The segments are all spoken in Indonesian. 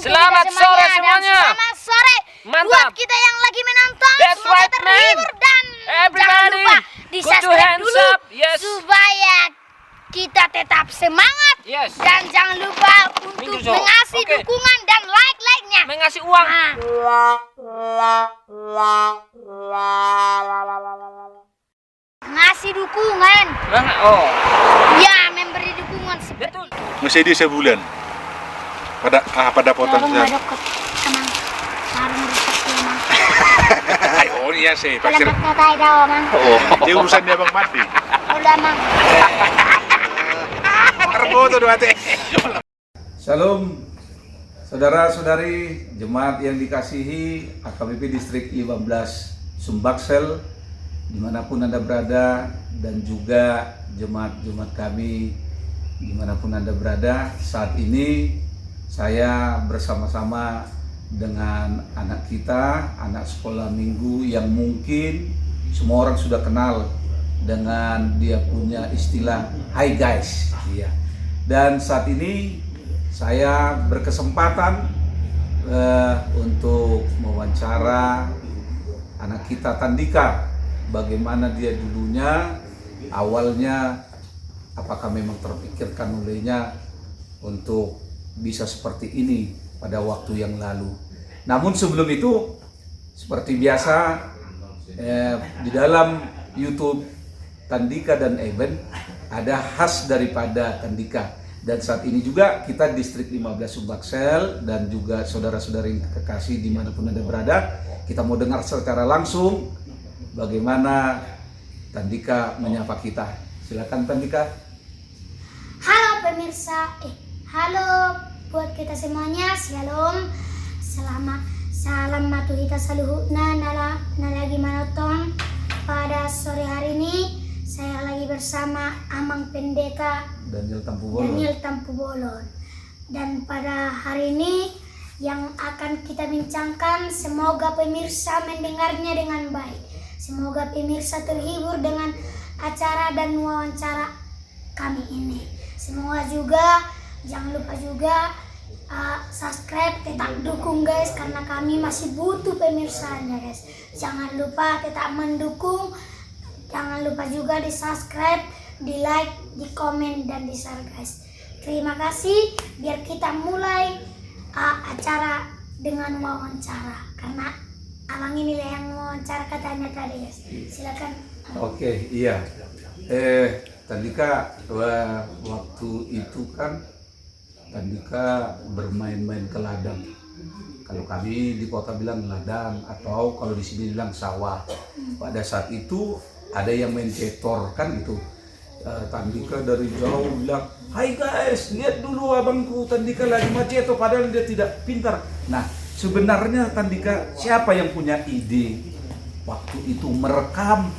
Selamat sore semuanya. Selamat sore. Mantap. Buat kita yang lagi menonton, That's semoga right, terhibur man. dan Everybody, jangan lupa put di your subscribe hands dulu up. Yes. supaya kita tetap semangat. Yes. Dan jangan lupa Minggir, untuk Jo. mengasih Oke. dukungan dan like-nya. Mengasih uang. Ngasih dukungan. Oh, Ya, memberi dukungan seperti betul. Mesti di sebulan pada potong Baru saja. nggak deket, emang baru merusak sih, emang. Oh iya sih, Kalau pasir. nggak tahu dah, emang. Oh, dia urusannya Bang Mati. Udah, emang. Karbo tuh dua teh. Shalom, saudara-saudari jemaat yang dikasihi AKBP Distrik 15 Sumbaksel, dimanapun Anda berada, dan juga jemaat-jemaat kami dimanapun Anda berada. Saat ini saya bersama-sama dengan anak kita, anak sekolah minggu yang mungkin semua orang sudah kenal dengan dia punya istilah "Hi guys". Iya. Dan saat ini saya berkesempatan untuk mewawancara anak kita Tandika, bagaimana dia dulunya, awalnya apakah memang terpikirkan olehnya untuk bisa seperti ini pada waktu yang lalu. Namun sebelum itu, seperti biasa di dalam YouTube Tandika dan Eben ada khas daripada Tandika. Dan saat ini juga kita Distrik 15 Sumbaksel dan juga saudara-saudari kekasih dimanapun Anda berada, kita mau dengar secara langsung bagaimana Tandika menyapa kita. Silakan Tandika. Halo pemirsa, halo buat kita semuanya, shalom, salam matuhita saluhutna nalagi manoton. Pada sore hari ini saya lagi bersama Amang Pendeka Daniel Tampu Bolon. Dan pada hari ini yang akan kita bincangkan, semoga pemirsa mendengarnya dengan baik. Semoga pemirsa terhibur dengan acara dan wawancara kami ini. Semoga juga, jangan lupa juga subscribe, tetap dukung guys, karena kami masih butuh pemirsanya guys. Jangan lupa tetap mendukung, jangan lupa juga di subscribe, di like, di komen, dan di share guys. Terima kasih, biar kita mulai acara dengan wawancara, karena Amang ini yang wawancara katanya tadi guys. Silakan. Oke, iya. Tandika, waktu itu kan Tandika bermain-main ke ladang. Kalau kami di kota bilang ladang, atau kalau di sini bilang sawah. Pada saat itu ada yang main cetor kan gitu. Tandika dari jauh bilang, "Hai guys, lihat dulu abangku Tandika lagi maceto," padahal dia tidak pintar. Nah, sebenarnya Tandika siapa yang punya ide waktu itu merekam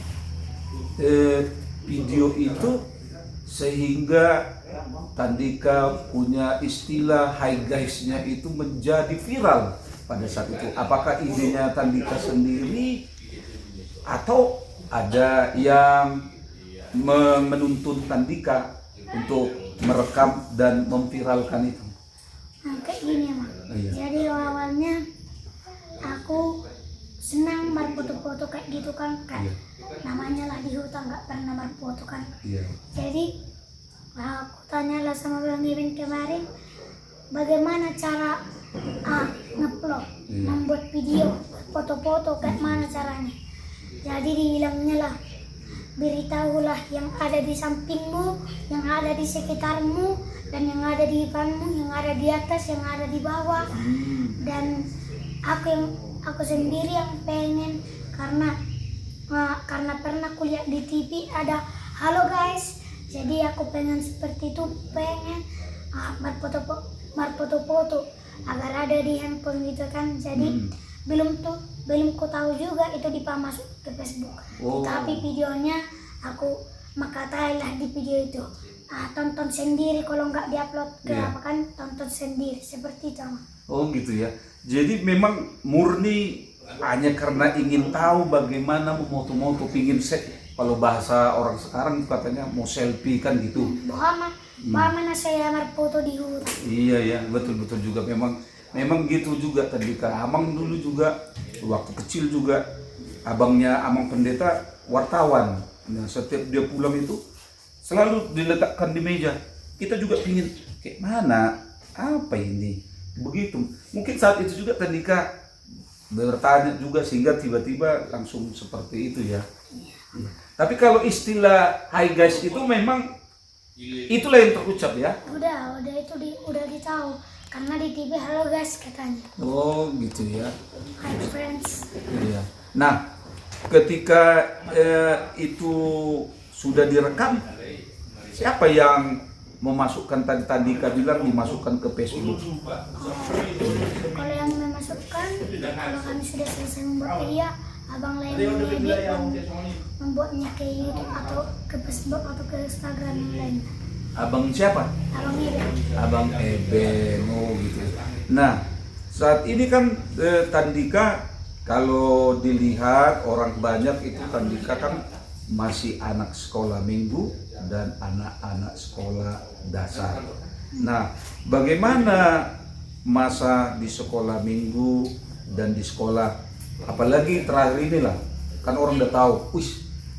video itu sehingga Tandika punya istilah "Hi guys"-nya itu menjadi viral pada saat itu? Apakah idenya Tandika sendiri atau ada yang menuntun Tandika untuk merekam dan memviralkan itu? Nah, kayak gini Mak. Iya. Jadi awalnya aku senang berfoto-foto kayak gitu kan, kayak namanya lah di hutan nggak pernah berfoto kan. Iya. Jadi aku tanyalah sama Bang Ibin kemarin, bagaimana cara ngupload, membuat video, foto-foto kayak mana caranya. Jadi dibilangnya lah, beritahulah yang ada di sampingmu, yang ada di sekitarmu, dan yang ada di depanmu, yang ada di atas, yang ada di bawah. Dan aku sendiri yang pengen, karena pernah kuliah di TV ada "Halo guys", jadi aku pengen seperti itu, pengen berfoto-foto agar ada di handphone gitu kan. Jadi belum ku tahu juga itu masuk ke Facebook. Tapi videonya aku makatailah di video itu. Tonton sendiri, kalau nggak diupload ke apa kan, tonton sendiri seperti itu. Oh gitu ya. Jadi memang murni hanya karena ingin tahu bagaimana memoto-moto, pingin kalau bahasa orang sekarang katanya mau selfie kan gitu. Bagaimana saya berfoto di hutan. Iya ya, betul-betul juga memang memang gitu juga Tandika. Amang dulu juga waktu kecil juga abangnya Amang Pendeta wartawan. Nah, setiap dia pulang itu selalu diletakkan di meja. Kita juga pingin kayak mana, apa ini? Begitu. Mungkin saat itu juga Tandika bertanya juga sehingga tiba-tiba langsung seperti itu ya. Iya. Tapi kalau istilah "Hai guys" itu memang itulah yang terucap ya. Udah itu udah ditahu karena di TV halo guys katanya. Oh gitu ya. Hi friends. Iya. Nah, ketika itu sudah direkam, siapa yang memasukkan Tandika bilang dimasukkan ke Facebook? Kalau yang memasukkan, kalau kami sudah selesai membuat video, abang lain mengedit dan membuatnya ke YouTube atau ke Facebook atau ke Instagram yang lain. Abang siapa? Abang Eben. Abang Eben, oh gitu. Nah, saat ini kan Tandika kalau dilihat orang banyak itu Tandika kan masih anak sekolah minggu dan anak-anak sekolah dasar. Nah, bagaimana masa di sekolah minggu dan di sekolah, apalagi terakhir inilah, kan orang udah tahu, wih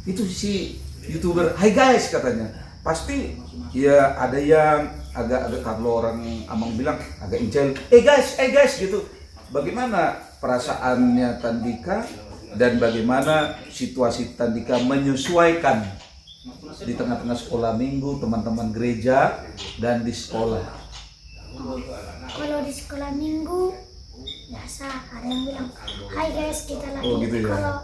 itu si YouTuber, hai guys katanya. Pasti ya ada yang agak kalau orang Amang bilang agak incel, guys gitu. Bagaimana perasaannya Tandika dan bagaimana situasi Tandika menyesuaikan di tengah-tengah sekolah minggu, teman-teman gereja dan di sekolah? Kalau di sekolah minggu biasa ada yang bilang hai guys kita lagi. Oh, gitu ya. Kalau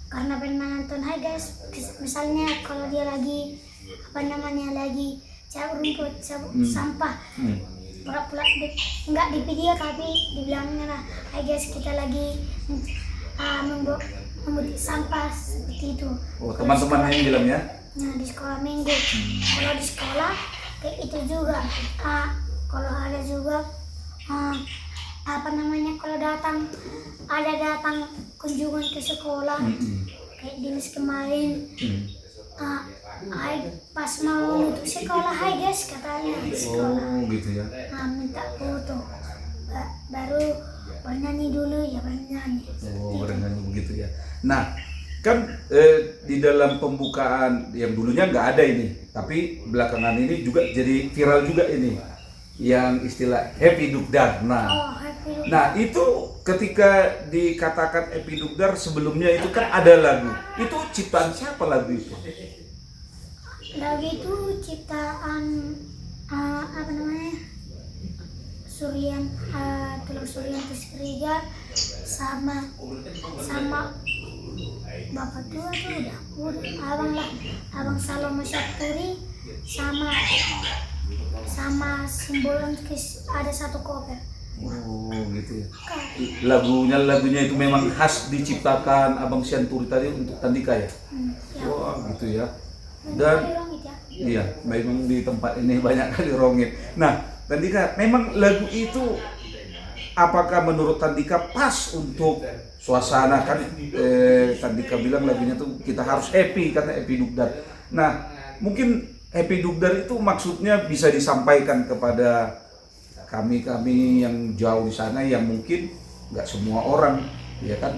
karena pernah nonton hai guys, misalnya kalau dia lagi lagi cabut rumput, sampah, pura-pura nggak di video tapi dibilangnya lah hai guys kita lagi memutik sampah seperti itu. Oh, teman-teman yang bilang ya? Nah, di sekolah minggu. Kalau di sekolah kayak itu juga. Kalau ada juga kalau datang kunjungan ke sekolah kayak dinas kemarin. Pas mau nutup sekolah, hai guys katanya di sekolah. Oh gitu ya. Minta foto. Baru bernyanyi dulu ya bernyanyi. Oh, bernyanyi begitu ya. Nah, kan di dalam pembukaan yang dulunya nggak ada ini, tapi belakangan ini juga jadi viral juga ini, yang istilah Happy Dugdar. Nah itu ketika dikatakan Happy Dugdar sebelumnya itu kan ada lagu. Itu ciptaan siapa lagu itu? Lagu itu ciptaan Telur Suryan Siregar sama Bapak tua tuh udah Abang Salomo Syaturi sama Simbolon ada satu cover. Oh gitu ya. Lagunya itu memang khas diciptakan Abang Syanturi tadi untuk Tandika ya. Wah gitu ya. Dan iya, memang di tempat ini banyak kali rongit. Nah, Tandika, memang lagu itu apakah menurut Tandika pas untuk suasana kan? Tandika bilang lagunya tuh kita harus happy karena Happy Dugdar. Nah, mungkin Happy Dugdar itu maksudnya bisa disampaikan kepada kami yang jauh di sana yang mungkin nggak semua orang, ya kan,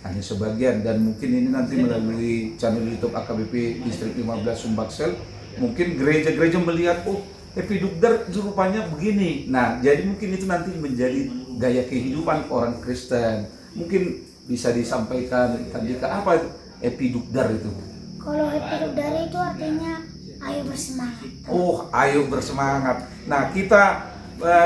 hanya sebagian, dan mungkin ini nanti melalui channel YouTube AKBP Distrik 15 Sumbaksel, mungkin gereja-gereja melihat, oh Happy Dugdar rupanya begini. Nah, jadi mungkin itu nanti menjadi gaya kehidupan orang Kristen. Mungkin bisa disampaikan Tandika apa itu Happy Dugdar itu? Kalau Happy Dugdar itu artinya ayo bersemangat. Oh, ayo bersemangat. Nah, kita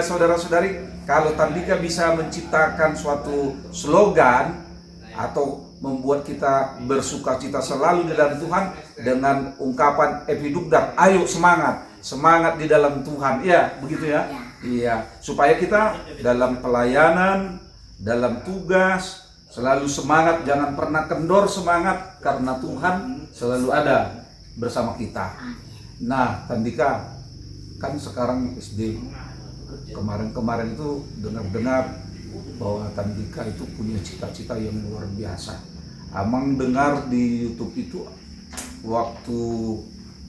saudara-saudari, kalau Tandika bisa menciptakan suatu slogan atau membuat kita bersukacita selalu di dalam Tuhan dengan ungkapan Happy Dugdar, ayo semangat di dalam Tuhan, ya begitu ya? Iya, supaya kita dalam pelayanan, dalam tugas selalu semangat, jangan pernah kendor semangat karena Tuhan selalu ada bersama kita. Nah, Tandika kan sekarang SD. Kemarin itu dengar bahwa Tandika itu punya cita-cita yang luar biasa. Amang dengar di YouTube itu waktu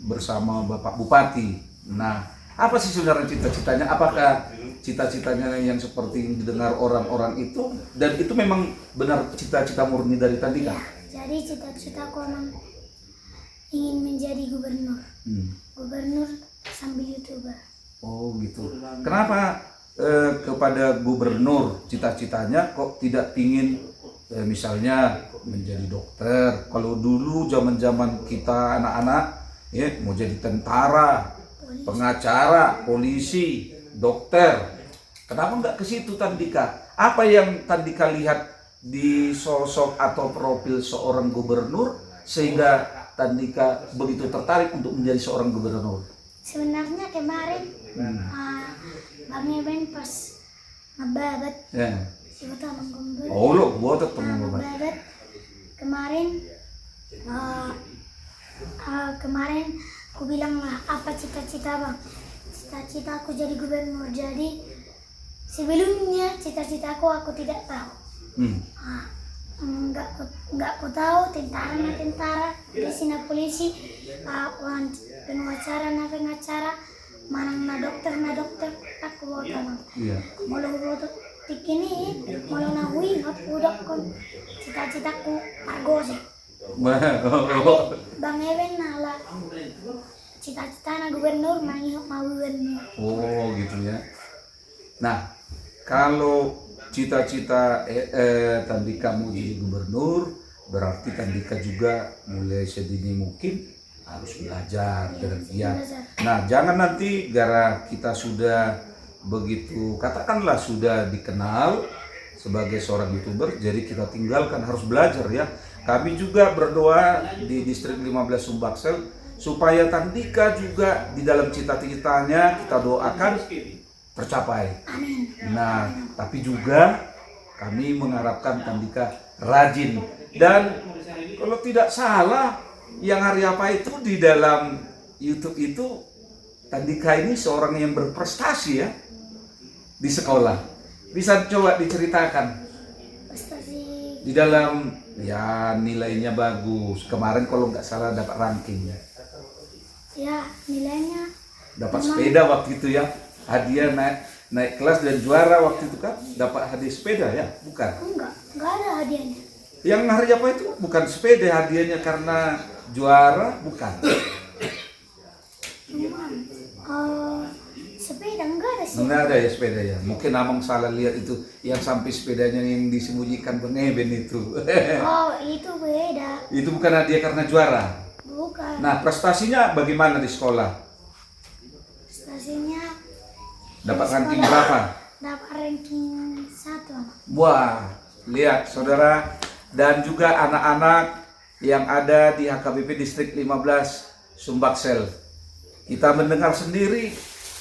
bersama Bapak Bupati. Nah, apa sih saudara cita-citanya? Apakah cita-citanya yang seperti yang didengar orang-orang itu, dan itu memang benar cita-cita murni dari Tandika. Jadi cita-citaku emang ingin menjadi gubernur. Gubernur sambil YouTuber. Oh gitu. Kenapa kepada gubernur cita-citanya kok tidak ingin misalnya menjadi dokter? Kalau dulu zaman-zaman kita anak-anak ya mau jadi tentara, pengacara, polisi, dokter. Kenapa nggak ke situ Tandika? Apa yang Tandika lihat di sosok atau profil seorang gubernur sehingga Tandika begitu tertarik untuk menjadi seorang gubernur? Sebenarnya kemarin Bang Eben pas ngebabat Ya. itu Bang Gombel. Oh lo buat teman Ngebabat kemarin kemarin aku bilang lah apa cita-cita Bang. Cita-cita aku jadi gubernur. Jadi sebelumnya cita-citaku aku tidak tahu. Enggak aku tahu tentara di sini polisi pengacara mana dokter aku tahu. Iya. Malu tikini malu nahui aku udah kon cita-citaku argose. Bang Eben nala cita-cita na gubernur mau gubernur. Oh gitu ya. Nah, kalau cita-cita Tandika mau jadi gubernur, berarti Tandika juga mulai sedini mungkin harus belajar dengan giat. Nah, jangan nanti gara kita sudah begitu, katakanlah sudah dikenal sebagai seorang YouTuber, jadi kita tinggalkan, harus belajar ya. Kami juga berdoa di distrik 15 Sumbaksel supaya Tandika juga di dalam cita-citanya kita doakan tercapai. Nah, tapi juga kami mengharapkan Tandika rajin. Dan kalau tidak salah, yang hari apa itu di dalam YouTube itu Tandika ini seorang yang berprestasi ya di sekolah. Bisa coba diceritakan? Prestasi Di dalam ya nilainya bagus. Kemarin kalau nggak salah dapat ranking ya. ya nilainya Dapat sepeda waktu itu ya. Hadiah naik kelas dan juara waktu itu kan dapat hadiah sepeda ya, bukan? enggak ada hadiahnya. Yang hari apa itu bukan sepeda hadiahnya karena juara, bukan? Sepeda enggak ada sih. Enggak ada ya sepeda ya. Mungkin Amang salah lihat itu yang sampai sepedanya yang disembunyikan Bang Eben itu. Oh itu beda. Itu bukan hadiah karena juara. Bukan. Nah prestasinya bagaimana di sekolah? Prestasinya Dapat di ranking sekolah berapa? dapat ranking 1. Wah, lihat saudara dan juga anak-anak yang ada di HKBP Distrik 15 Sumbaksel. Kita mendengar sendiri,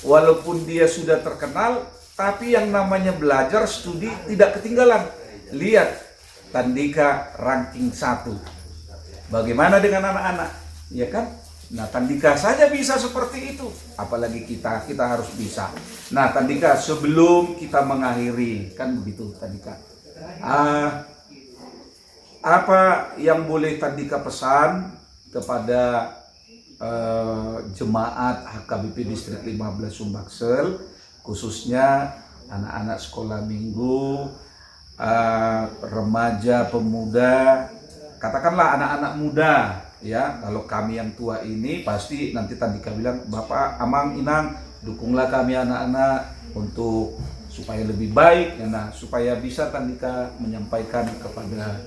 walaupun dia sudah terkenal, tapi yang namanya belajar, studi tidak ketinggalan. Lihat, Tandika ranking 1. Bagaimana dengan anak-anak? Ya kan? Nah, Tandika saja bisa seperti itu. Apalagi kita harus bisa. Nah, Tandika sebelum kita mengakhiri, kan begitu Tandika. Apa yang boleh Tandika pesan kepada jemaat HKBP Distrik 15 Sumbaksel, khususnya anak-anak sekolah minggu, remaja, pemuda, katakanlah anak-anak muda ya. Kalau kami yang tua ini pasti nanti Tandika bilang, Bapak, Amang, Inang, dukunglah kami anak-anak untuk supaya lebih baik ya. Nah, supaya bisa Tandika menyampaikan kepada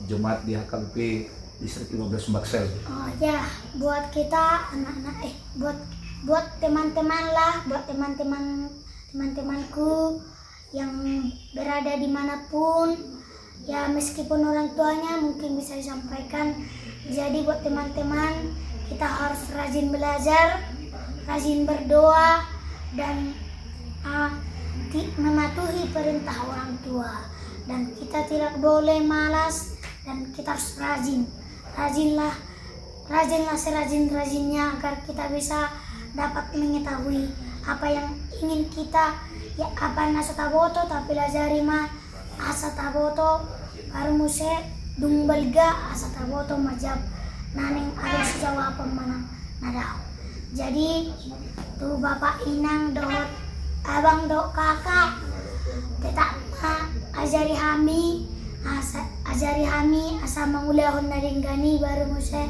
jemaat di HKBP Distrik 15 Sumbaksel. Oh ya, buat kita anak-anak buat teman-teman lah, buat teman-temanku yang berada dimanapun, ya meskipun orang tuanya mungkin bisa disampaikan. Jadi buat teman-teman, kita harus rajin belajar, rajin berdoa, dan mematuhi perintah orang tua. Dan kita tidak boleh malas, dan kita harus rajin. Rajinlah serajin-rajinnya agar kita bisa dapat mengetahui apa yang ingin kita, ya apa nasa taboto tapi lazari mah asa taboto baru muse dung balga asa taboto majab naning ada jawaban manang nadaw. Jadi tuh Bapak Inang dohot abang dok kakak tetap ajari kami asa mangulahon na rin gani baru mo siya.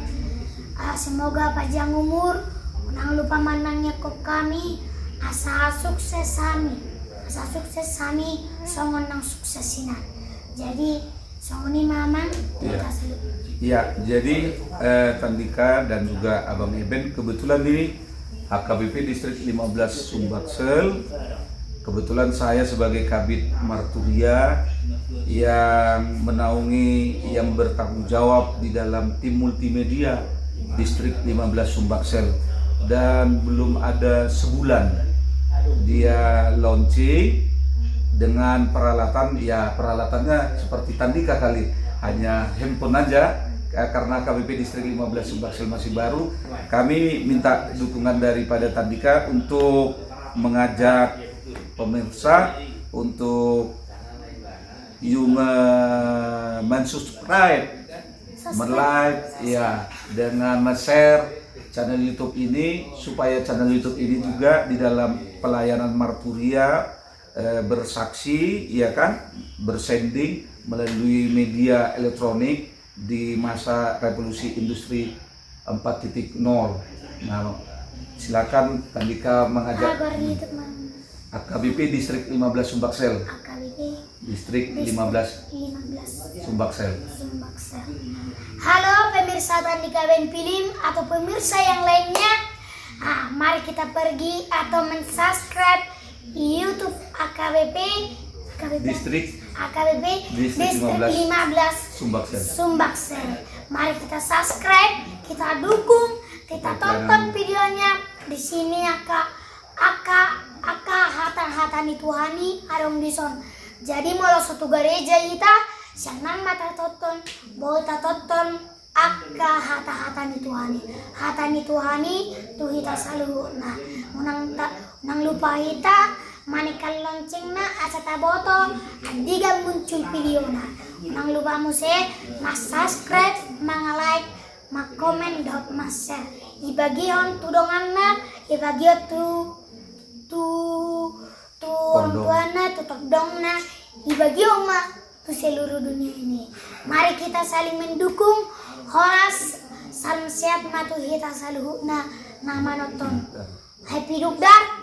Semoga panjang umur, unang lupa manangnya kok kami, asa sukses kami, songon nang suksesina. Jadi songon ni mama kita salut. Ya, jadi Tandika dan juga Abang Eben kebetulan ini HKBP Distrik 15 Sumbaksel. Kebetulan saya sebagai Kabid Marturia yang menaungi, yang bertanggung jawab di dalam tim multimedia Distrik 15 Sumbaksel, dan belum ada sebulan dia launching dengan peralatan, ya peralatannya seperti Tandika kali, hanya handphone aja karena KBP Distrik 15 Sumbaksel masih baru. Kami minta dukungan daripada Tandika untuk mengajak pemirsa untuk men-subscribe, like, ya, dengan share channel YouTube ini supaya channel YouTube ini juga di dalam pelayanan Marturia bersaksi, ya kan, bersending melalui media elektronik di masa revolusi industri 4.0. Nah, silakan Tandika mengajak AKBP Distrik 15 Sumbaksel. AKBP Distrik 15 Sumbaksel. Halo pemirsa Tandika Ben Film atau pemirsa yang lainnya. Mari kita pergi atau men-subscribe YouTube AKBP Distrik 15 Sumbaksel. Mari kita subscribe, kita dukung, kita tonton videonya. Di sini hatan Tuhani arong dison. Jadi mula satu gereja kita senang mata tonton, bota tonton hatan Tuhani. Hatan Tuhani tuh kita selalu. Nah, unang lupa kita manikal lonceng na asa taboto adiga muncul video na. Unang lupa mo subscribe, mga like, komen, share. Ibagihon tudongan na, ibagihon tu orang tua na, tutok dong na, ibagihon tu seluruh dunia ini. Mari kita saling mendukung. Horas salam sehat matu kita saluh na nama nonton. Happy Dukdar.